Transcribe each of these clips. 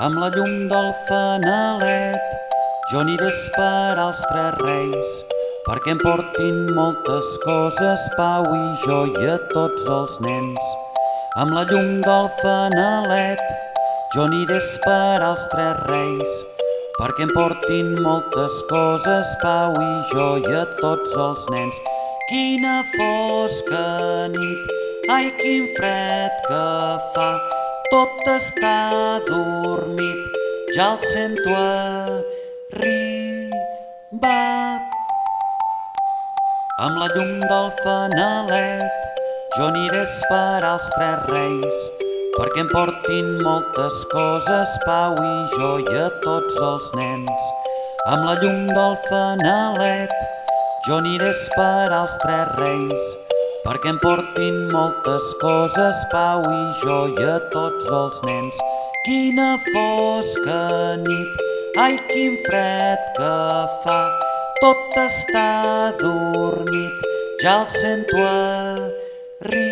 Amb la llum del fanalet jo aniré a esperar els tres reis perquè em portin moltes coses, Pau i jo i a tots els nens. Amb la llum del fanalet jo aniré a esperar els tres reis perquè em portin moltes coses, Pau i jo i a tots els nens. Quina fosca nit, ai quin fred que fa, tot està dormit, ja el sento arribar. Amb la llum del fanalet jo aniré a esperar els tres reis perquè em portin moltes coses, Pau i jo i a tots els nens. Amb la llum del fanalet jo aniré a esperar els tres reis perquè em portin moltes coses, Pau i jo i a tots els nens. Quina fosca nit, ai quin fred que fa, tot està dormit, ja el sento arribar.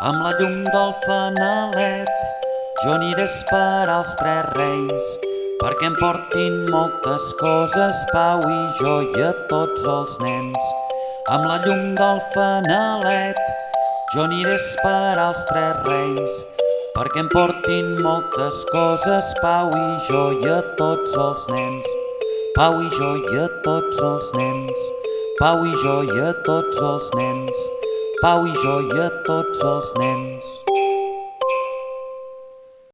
Amb la llum del fanalet jo aniré a esperar els tres reis perquè em portin moltes coses, Pau i jo i a tots els nens. Amb la llum del fanalet jo aniré a esperar els tres reis perquè em portin moltes coses, Pau i jo i a tots els nens. Pau i jo i a tots els nens. Pau i jo i a tots els nens. Pau i jo i a tots els nens.